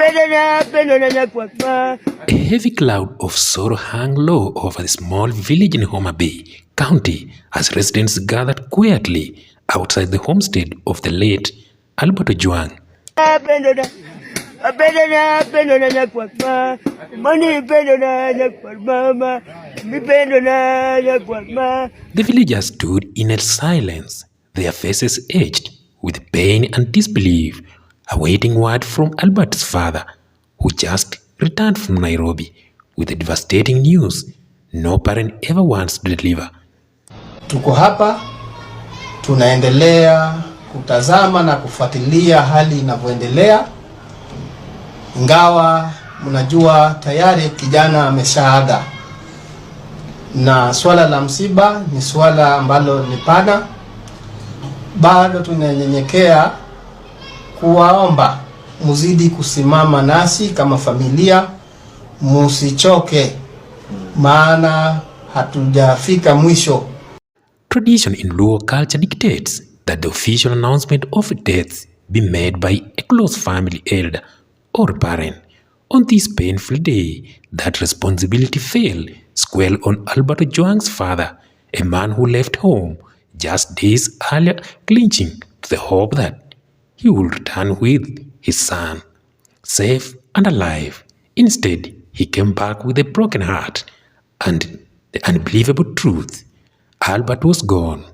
A heavy cloud of sorrow hung low over the small village in Homa Bay County as residents gathered quietly outside the homestead of the late Albert Ojwang. The villagers stood in a silence, their faces etched with pain and disbelief, awaiting word from Albert's father, who just returned from Nairobi with the devastating news no parent ever wants to deliver. Tuko hapa tunaendelea kutazama na kufuatilia hali inavyoendelea, ingawa mnajua tayari kijana ameshaaga, na swala la msiba ni swala ambalo ni pana. Bado tunanyenyekea kuwaomba muzidi kusimama nasi kama familia, musichoke, maana hatujafika mwisho. Tradition in Luo culture dictates that the official announcement of death be made by a close family elder or parent. On this painful day, that responsibility fell squarely on Albert Ojwang's father, a man who left home just days earlier, clinging to the hope that he would return with his son, safe and alive. Instead, he came back with a broken heart and the unbelievable truth. Albert was gone,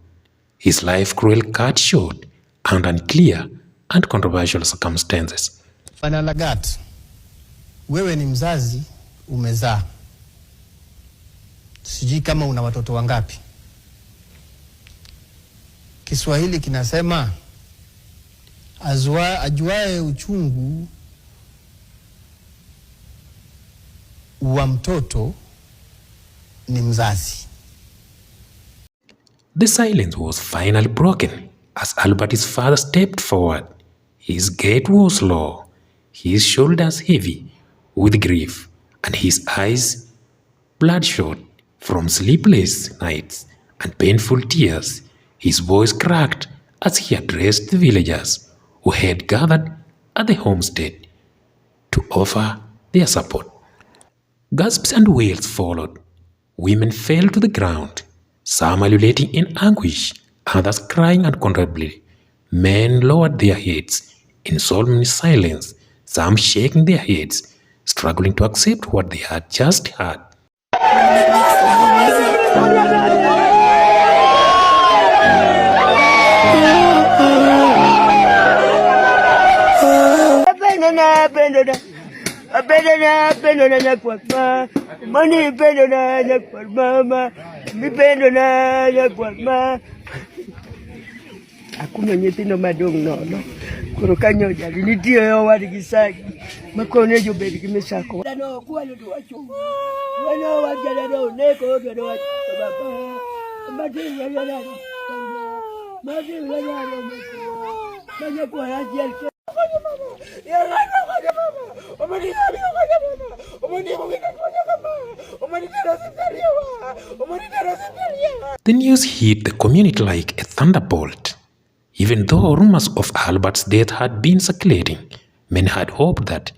his life cruelly cut short under unclear and controversial circumstances. Bwana Lagat, wewe ni mzazi, umezaa. Sijui kama una watoto wangapi. Kiswahili kinasema ajuae uchungu wa mtoto ni mzazi. The silence was finally broken as Albert's father stepped forward. His gait was low, his shoulders heavy with grief, and his eyes bloodshot from sleepless nights and painful tears. His voice cracked as he addressed the villagers who had gathered at the homestead to offer their support. Gasps and wails followed. Women fell to the ground, some ululating in anguish, others crying uncontrollably. Men lowered their heads in solemn silence, some shaking their heads, struggling to accept what they had just heard. Hakuna nyetino madong nono koro kanyo jali nitie yo wadi gisagi makone jo bed kimesako dano kwalo to wacho wano wajala do neko do wacho baba mati yala mati yala manya kwa ajel The news hit the community like a thunderbolt. Even though rumors of Albert's death had been circulating, many had hoped that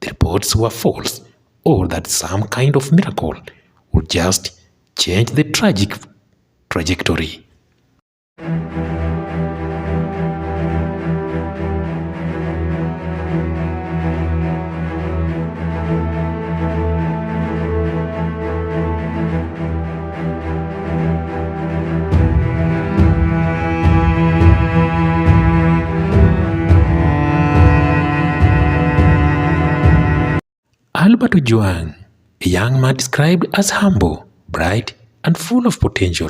the reports were false or that some kind of miracle would just change the tragic trajectory. Albert Ojwang, a young man described as humble, bright, and full of potential,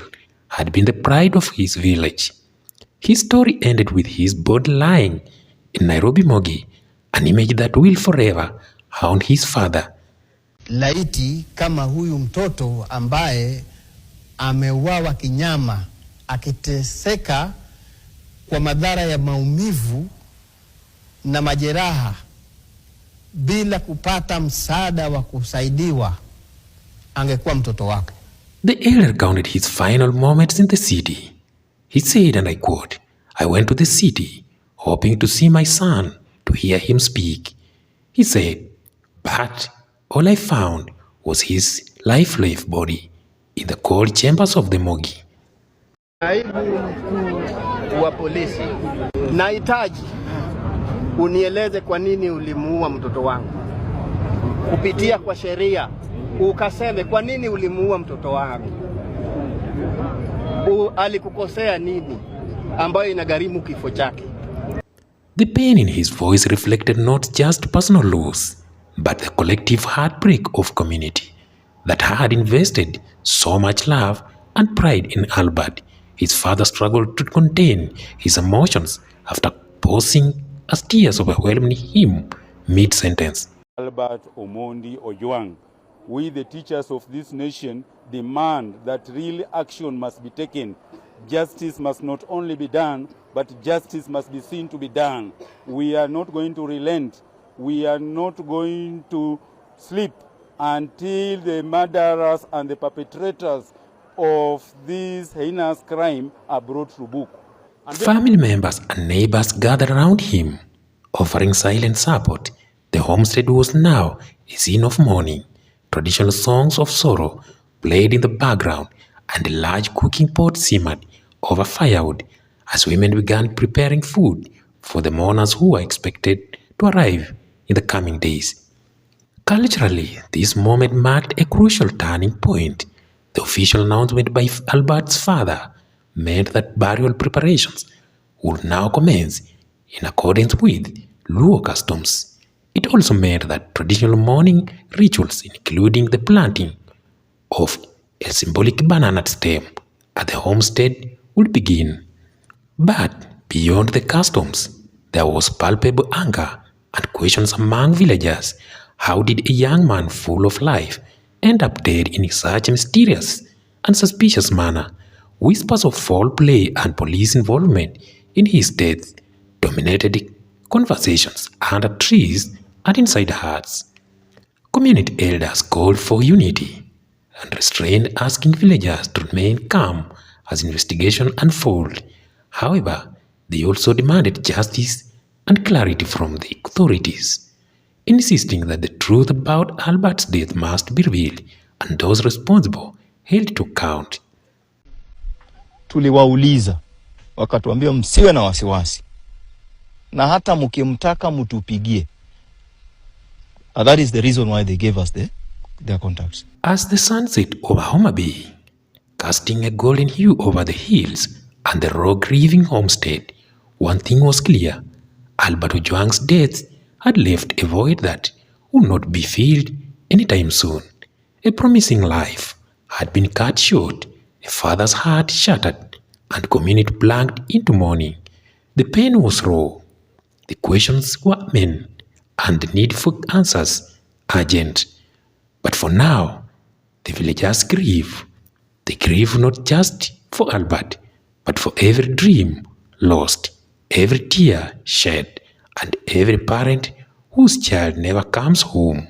had been the pride of his village. His story ended with his body lying in Nairobi morgue, an image that will forever haunt his father. Laiti kama huyu mtoto ambaye ameuawa kinyama akiteseka kwa madhara ya maumivu na majeraha bila kupata msaada wa kusaidiwa, angekuwa mtoto wako. The elder recounted his final moments in the city. He said, and I quote, "I went to the city hoping to see my son, to hear him speak. he said, but all I found was his lifeless body in the cold chambers of the morgue. Naibu mkuu wa polisi, nahitaji unieleze kwa nini ulimuua mtoto wangu. Kupitia kwa sheria ukaseme kwa nini ulimuua mtoto wangu. Alikukosea nini ambayo inagharimu kifo chake? The pain in his voice reflected not just personal loss, but the collective heartbreak of community that had invested so much love and pride in Albert. His father struggled to contain his emotions after pausing as tears overwhelmed him mid-sentence. Albert Omondi Ojwang, we the teachers of this nation demand that real action must be taken. Justice must not only be done, but justice must be seen to be done. We are not going to relent. We are not going to sleep until the murderers and the perpetrators of this heinous crime are brought to book. Family members and neighbors gathered around him, offering silent support. The homestead was now a scene of mourning. Traditional songs of sorrow played in the background, and a large cooking pot simmered over firewood as women began preparing food for the mourners who were expected to arrive in the coming days. Culturally, this moment marked a crucial turning point. The official announcement by Albert's father meant that burial preparations would now commence in accordance with Luo customs. It also meant that traditional mourning rituals, including the planting of a symbolic banana stem at the homestead, would begin. But beyond the customs, there was palpable anger and questions among villagers. How did a young man full of life end up dead in such a mysterious and suspicious manner? Whispers of foul play and police involvement in his death dominated conversations under trees and inside huts. Community elders called for unity and restrained, asking villagers to remain calm as investigation unfolded. However, they also demanded justice and clarity from the authorities, insisting that the truth about Albert's death must be revealed and those responsible held to account. Tuliwauliza, wakatuambia msiwe na wasiwasi, na hata mkimtaka mtupigie. That is the reason why they gave us their contacts. As the sun set over Homa Bay, casting a golden hue over the hills and the raw-grieving homestead, one thing was clear: Albert Ojwang's death had left a void that would not be filled anytime soon. A promising life had been cut short, a father's heart shattered, and community plunged into mourning. The pain was raw, the questions were many, and the need for answers urgent. But for now, the villagers grieve. They grieve not just for Albert, but for every dream lost, every tear shed, and every parent whose child never comes home.